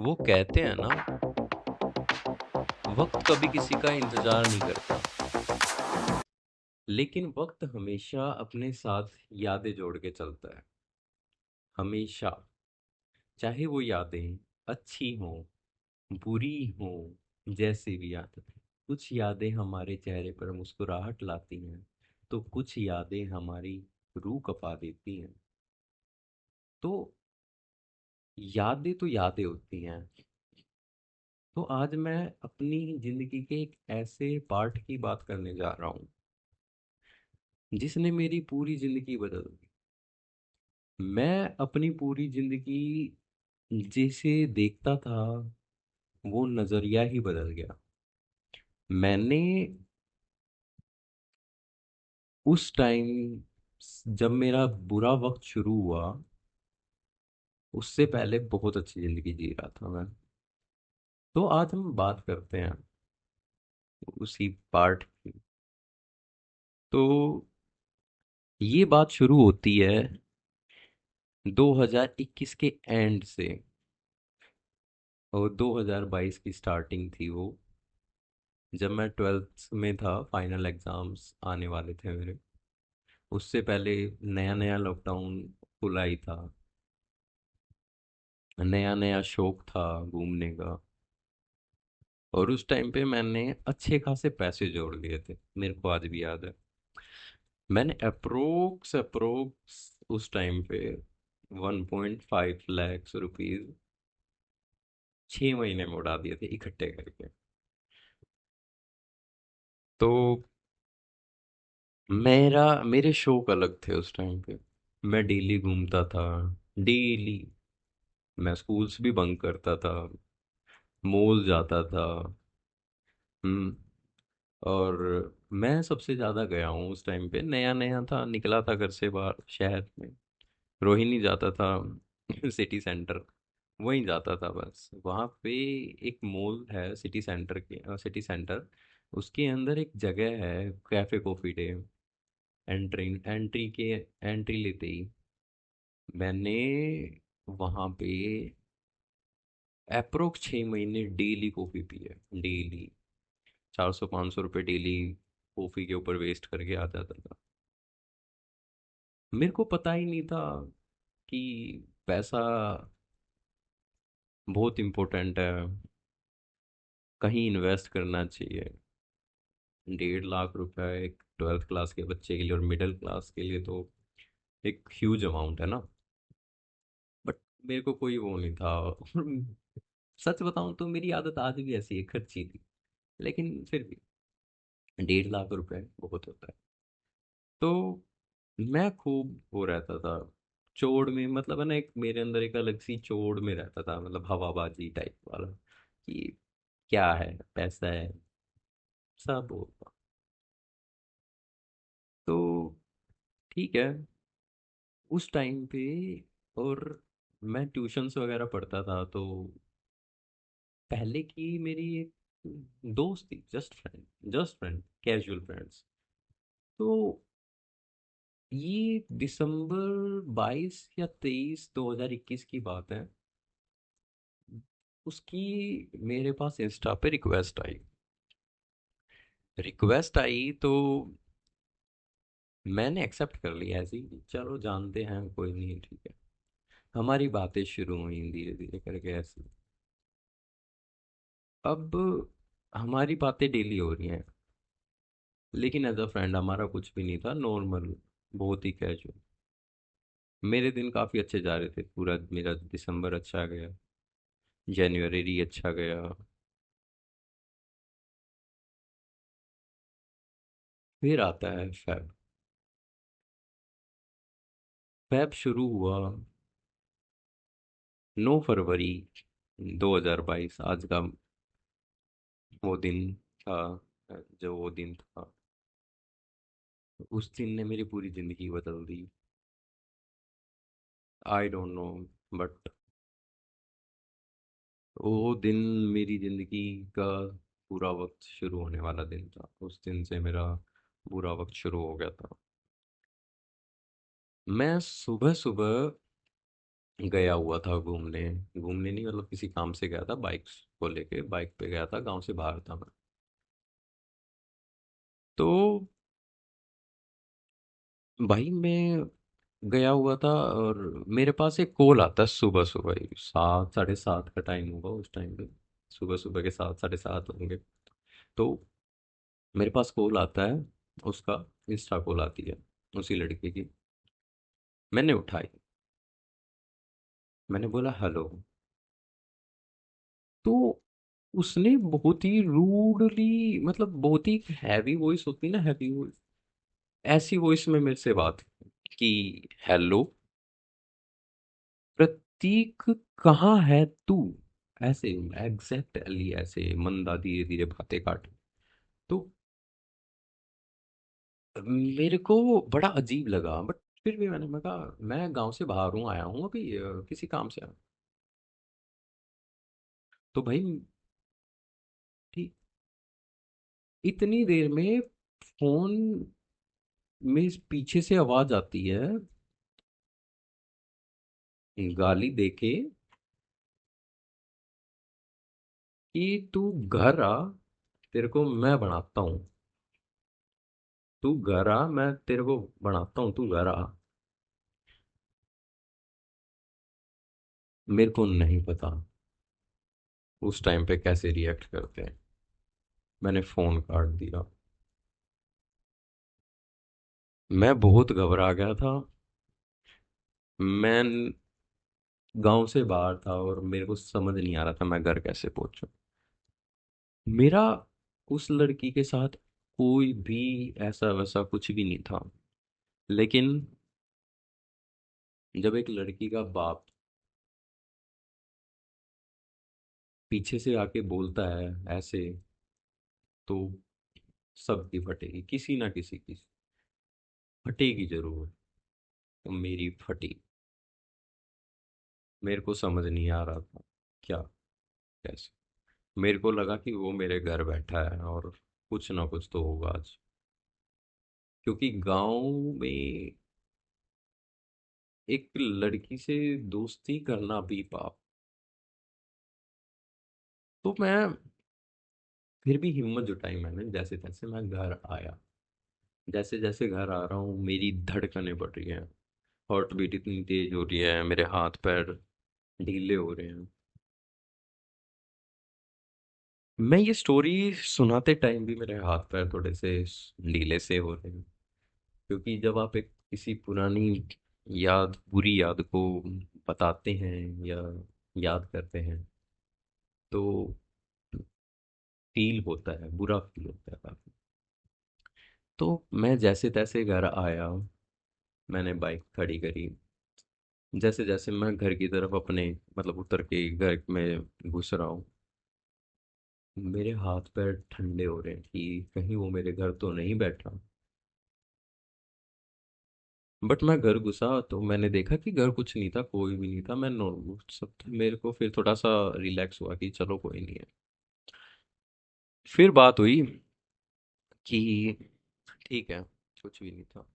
वो कहते हैं ना, वक्त कभी किसी का इंतजार नहीं करता, लेकिन वक्त हमेशा अपने साथ यादें जोड़ के चलता है। हमेशा। चाहे वो यादें अच्छी हों, बुरी हों, जैसी भी यादें। कुछ यादें हमारे चेहरे पर मुस्कुराहट लाती हैं, तो कुछ यादें हमारी रूह कपा देती हैं। तो यादें तो यादें होती हैं। तो आज मैं अपनी जिंदगी के एक ऐसे पार्ट की बात करने जा रहा हूँ जिसने मेरी पूरी जिंदगी बदल दी। मैं अपनी पूरी जिंदगी जिसे देखता था, वो नजरिया ही बदल गया। मैंने उस टाइम, जब मेरा बुरा वक्त शुरू हुआ, उससे पहले बहुत अच्छी जिंदगी जी रहा था मैं। तो आज हम बात करते हैं उसी पार्ट की। तो ये बात शुरू होती है 2021 के एंड से, और 2022 की स्टार्टिंग थी वो, जब मैं ट्वेल्थ में था। फाइनल एग्जाम्स आने वाले थे मेरे। उससे पहले नया नया लॉकडाउन खुला ही था। नया नया शौक था घूमने का। और उस टाइम पे मैंने अच्छे खासे पैसे जोड़ लिए थे, मेरे को आज भी याद है। मैंने अप्रोक्स उस टाइम पे 1.5 लाख रुपीज 6 महीने में उड़ा दिए थे इकट्ठे करके। तो मेरे शौक अलग थे उस टाइम पे। मैं डेली घूमता था। डेली। मैं स्कूल्स भी बंक करता था। मॉल जाता था। हम्म। और मैं सबसे ज्यादा गया हूँ उस टाइम पे, नया नया था, निकला था घर से बाहर शहर में। रोहिणी जाता था सिटी सेंटर। वहीं जाता था बस। वहाँ पे एक मॉल है सिटी सेंटर के, सिटी सेंटर। उसके अंदर एक जगह है, cafe coffee day. Entry entry के एंट्री लेते ही मैंने वहाँ पे अप्रोक्स 6 महीने डेली कॉफी पी है। डेली 400 500 रुपये डेली कॉफी के ऊपर वेस्ट करके आ जाता था। मेरे को पता ही नहीं था कि पैसा बहुत इम्पोर्टेंट है, कहीं इन्वेस्ट करना चाहिए। 1.5 लाख रुपए एक ट्वेल्थ क्लास के बच्चे के लिए और मिडिल क्लास के लिए तो एक ह्यूज अमाउंट है ना। बट मेरे को कोई वो नहीं था। सच बताऊं तो मेरी आदत आज भी ऐसी है, खर्ची थी। लेकिन फिर भी 1.5 लाख रुपए बहुत होता है। तो मैं खूब वो रहता था चोड़ में, मतलब है ना, एक मेरे अंदर एक अलग सी चोड़ में रहता था, मतलब हवाबाजी टाइप वाला, कि क्या है, पैसा है, सब होगा। तो ठीक है, उस टाइम पे। और मैं ट्यूशन्स वगैरह पढ़ता था, तो पहले की मेरी एक दोस्त थी, जस्ट फ्रेंड, कैजुअल फ्रेंड्स। तो ये दिसंबर 22 या 23 2021 की बात है। उसकी मेरे पास इंस्टा पे रिक्वेस्ट आई तो मैंने एक्सेप्ट कर लिया ऐसे ही, चलो जानते हैं, कोई नहीं, ठीक है। हमारी बातें शुरू हुई धीरे धीरे करके ऐसे। अब हमारी बातें डेली हो रही हैं, लेकिन एज अ फ्रेंड हमारा कुछ भी नहीं था, नॉर्मल, बहुत ही कैजुअल। मेरे दिन काफ़ी अच्छे जा रहे थे, पूरा मेरा दिसंबर अच्छा गया, जनवरी अच्छा गया। फिर आता है फेब। फेब शुरू हुआ 9 फरवरी 2022, आज का वो दिन था, जो वो दिन था, उस दिन ने मेरी पूरी जिंदगी बदल दी। आई डोंट नो, बट वो दिन मेरी जिंदगी का पूरा वक्त शुरू होने वाला दिन था। उस दिन से मेरा बुरा वक्त शुरू हो गया था। मैं सुबह सुबह गया हुआ था घूमने। घूमने नहीं, मतलब किसी काम से गया था, बाइक को लेके बाइक पे गया था, गांव से बाहर था मैं। तो भाई मैं गया हुआ था, और मेरे पास एक कॉल आता है सुबह सुबह ही, 7, 7:30 का टाइम होगा उस टाइम पे। सुबह सुबह के 7, 7:30 होंगे। तो मेरे पास कॉल आता है, उसका इंस्टा कॉल आती है, उसी लड़के की। मैंने उठाई। मैंने बोला हेलो। तो उसने बहुत ही रूडली, मतलब बहुत ही हैवी वॉइस होती है ना, हैवी वॉइस, ऐसी वॉइस में मेरे से बात की। हेलो प्रतीक, कहाँ है तू? ऐसे एग्जैक्टली ऐसे मंदा धीरे धीरे बातें काट। तो मेरे को बड़ा अजीब लगा, बट फिर भी मैंने कहा मैं गांव से बाहर हूँ, आया हूँ अभी किसी काम से आया। तो भाई ठीक, इतनी देर में फोन में पीछे से आवाज आती है, गाली देके, कि तू घर आ, तेरे को मैं बनाता हूँ। तू घर आ, मैं तेरे को बनाता हूँ, तू घर आ। मेरे को नहीं पता उस टाइम पे कैसे रिएक्ट करते हैं। मैंने फोन काट दिया। मैं बहुत घबरा गया था। मैं गांव से बाहर था और मेरे को समझ नहीं आ रहा था मैं घर कैसे पहुंचूं। मेरा उस लड़की के साथ कोई भी ऐसा वैसा कुछ भी नहीं था। लेकिन जब एक लड़की का बाप पीछे से आके बोलता है ऐसे, तो सबकी फटेगी, किसी ना किसी की फटेगी जरूर। तो मेरी फटी। मेरे को समझ नहीं आ रहा था क्या, कैसे। मेरे को लगा कि वो मेरे घर बैठा है और कुछ ना कुछ तो होगा आज, क्योंकि गांव में एक लड़की से दोस्ती करना भी पाप। तो मैं फिर भी हिम्मत जुटाई, मैंने जैसे तैसे मैं घर आया। जैसे जैसे घर आ रहा हूँ मेरी धड़कनें बढ़ रही हैं, हार्ट बीट इतनी तेज हो रही है, मेरे हाथ पैर ढीले हो रहे हैं। मैं ये स्टोरी सुनाते टाइम भी मेरे हाथ पैर थोड़े से ढीले से हो रहे हैं, क्योंकि जब आप एक किसी पुरानी याद, बुरी याद को बताते हैं या याद करते हैं, तो फील होता है, बुरा फील होता है काफी। तो मैं जैसे तैसे घर आया, मैंने बाइक खड़ी करी। जैसे जैसे मैं घर की तरफ अपने, मतलब उतर के घर में घुस रहा हूँ, मेरे हाथ पैर ठंडे हो रहे हैं कि कहीं वो मेरे घर तो नहीं बैठा। बट मैं घर घुसा तो मैंने देखा कि घर कुछ नहीं था, कोई भी नहीं था, मैं नॉर्मल सब था। मेरे को फिर थोड़ा सा रिलैक्स हुआ कि चलो कोई नहीं है। फिर बात हुई कि ठीक है, कुछ भी नहीं था।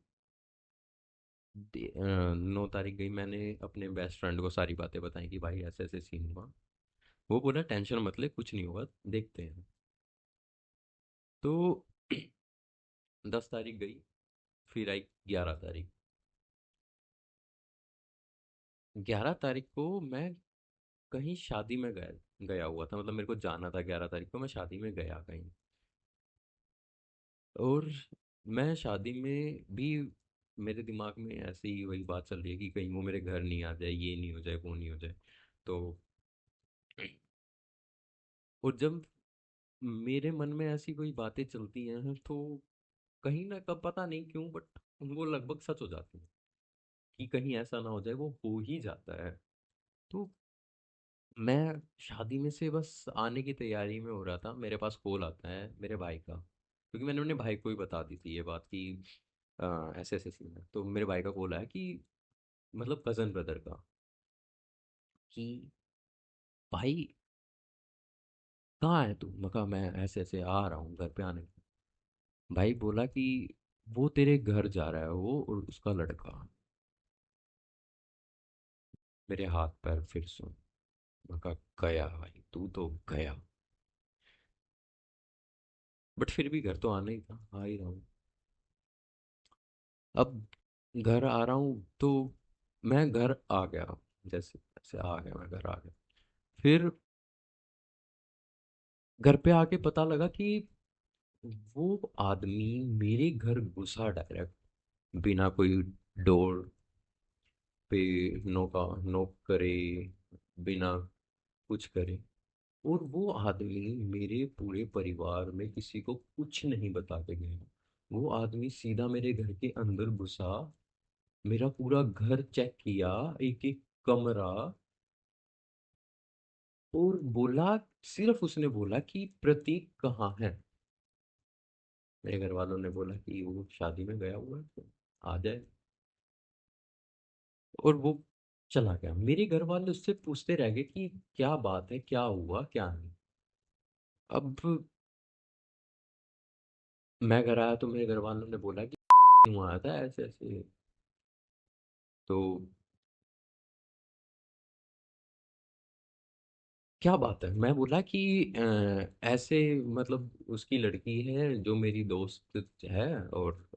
9 तारीख गई, मैंने अपने बेस्ट फ्रेंड को सारी बातें बताई कि भाई ऐसे ऐसे सीन हुआ। वो बोला टेंशन मत ले, कुछ नहीं होगा, देखते हैं। तो 10 तारीख गई, फिर आई 11 तारीख। 11 तारीख को मैं कहीं शादी में गया गया हुआ था, मतलब मेरे को जाना था 11 तारीख को, मैं शादी में गया कहीं। और मैं शादी में भी, मेरे दिमाग में ऐसे ही वही बात चल रही है कि कहीं वो मेरे घर नहीं आ जाए, ये नहीं हो जाए, वो नहीं हो जाए। तो और जब मेरे मन में ऐसी कोई बातें चलती हैं, तो कहीं ना, कब पता नहीं क्यों, बट वो लगभग सच हो जाती है, कि कहीं ऐसा ना हो जाए, वो हो ही जाता है। तो मैं शादी में से बस आने की तैयारी में हो रहा था, मेरे पास कॉल आता है मेरे भाई का, क्योंकि मैंने अपने भाई को ही बता दी थी ये बात कि ऐसे ऐसे सीन है। तो मेरे भाई का कॉल आया कि, मतलब कजन ब्रदर का, कि भाई कहाँ है तू? मैं कहा मैं ऐसे ऐसे आ रहा हूँ घर पे आने। भाई बोला कि वो तेरे घर जा रहा है, वो और उसका लड़का। मेरे हाथ पैर फिर सुन। मैं कहा, गया भाई, तू तो गया। बट फिर भी घर तो आना ही था, आ ही रहा हूँ। अब घर आ रहा हूँ तो मैं घर आ गया, जैसे जैसे आ गया, मैं घर आ गया। फिर घर पे आके पता लगा कि वो आदमी मेरे घर घुसा डायरेक्ट, बिना कोई डोर पे नोका नोक करे, बिना कुछ करे। और वो आदमी मेरे पूरे परिवार में किसी को कुछ नहीं बता के गया। वो आदमी सीधा मेरे घर के अंदर घुसा, मेरा पूरा घर चेक किया, एक एक कमरा, और बोला, सिर्फ उसने बोला कि प्रतीक कहाँ है। मेरे घर वालों ने बोला कि वो शादी में गया हुआ है, तो आ जाए। और वो चला गया। मेरे घर वाले उससे पूछते रह गए कि क्या बात है, क्या हुआ, क्या नहीं। अब मैं घर आया तो मेरे घर वालों ने बोला कि क्यों आया था ऐसे ऐसे। तो क्या बात है, मैं बोला कि ऐसे, मतलब उसकी लड़की है जो मेरी दोस्त है, और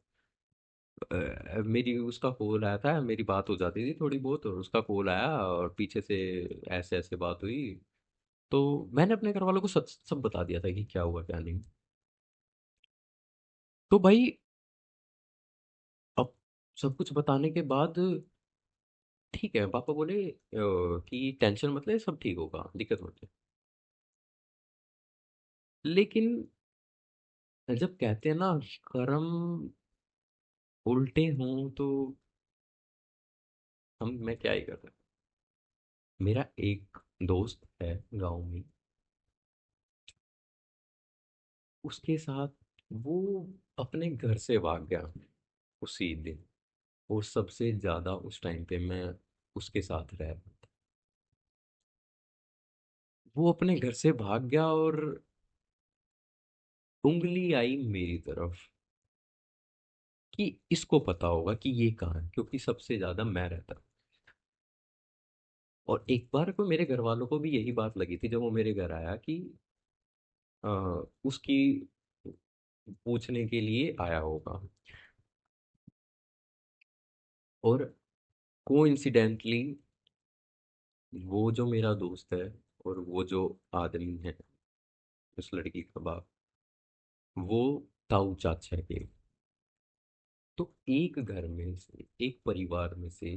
मेरी उसका कॉल आया था, मेरी बात हो जाती थी थोड़ी बहुत, और उसका कॉल आया और पीछे से ऐसे ऐसे बात हुई। तो मैंने अपने घर वालों को सच सब बता दिया था कि क्या हुआ क्या नहीं। तो भाई, अब सब कुछ बताने के बाद ठीक है, पापा बोले कि टेंशन मत ले, सब ठीक होगा, दिक्कत मत ले। लेकिन जब कहते हैं ना, कर्म उल्टे हों तो हम मैं क्या ही कर रहा। मेरा एक दोस्त है गांव में, उसके साथ वो अपने घर से भाग गया उसी दिन। और सबसे ज्यादा उस टाइम पे मैं उसके साथ रह रहा था। वो अपने घर से भाग गया और उंगली आई मेरी तरफ कि इसको पता होगा कि ये कहाँ है, क्योंकि सबसे ज्यादा मैं रहता। और एक बार को मेरे घर वालों को भी यही बात लगी थी जब वो मेरे घर आया कि अ, उसकी पूछने के लिए आया होगा। और कोइंसिडेंटली वो जो मेरा दोस्त है और वो जो आदमी है, उस लड़की का बाप, वो ताऊ चाचा के। तो एक घर में से, एक परिवार में से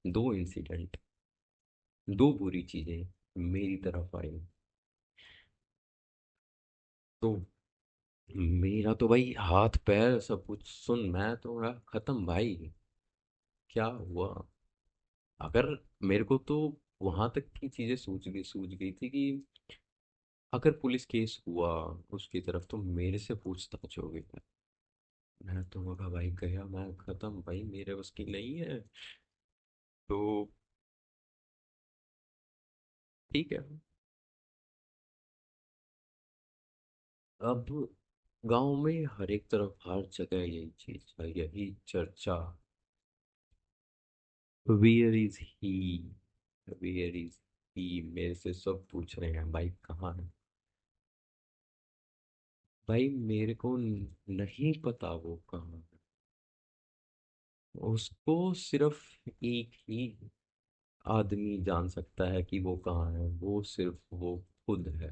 दो इंसिडेंट, दो बुरी चीजें मेरी तरफ आई। तो मेरा तो भाई हाथ पैर सब कुछ सुन, मैं तो मेरा खत्म भाई। क्या हुआ? अगर मेरे को तो वहां तक की चीजें सूझ गई थी कि अगर पुलिस केस हुआ उसकी तरफ तो मेरे से पूछताछ होगी। मैं तो होगा भाई, गया मैं, खत्म भाई, मेरे बस की नहीं है। तो ठीक है। अब गांव में हर एक तरफ हर जगह यही चीज है, यही चर्चा। Where is he, where is he, मेरे से सब पूछ रहे हैं भाई कहाँ है। भाई मेरे को नहीं पता वो कहाँ है। उसको सिर्फ एक ही आदमी जान सकता है कि वो कहाँ है, वो सिर्फ वो खुद है।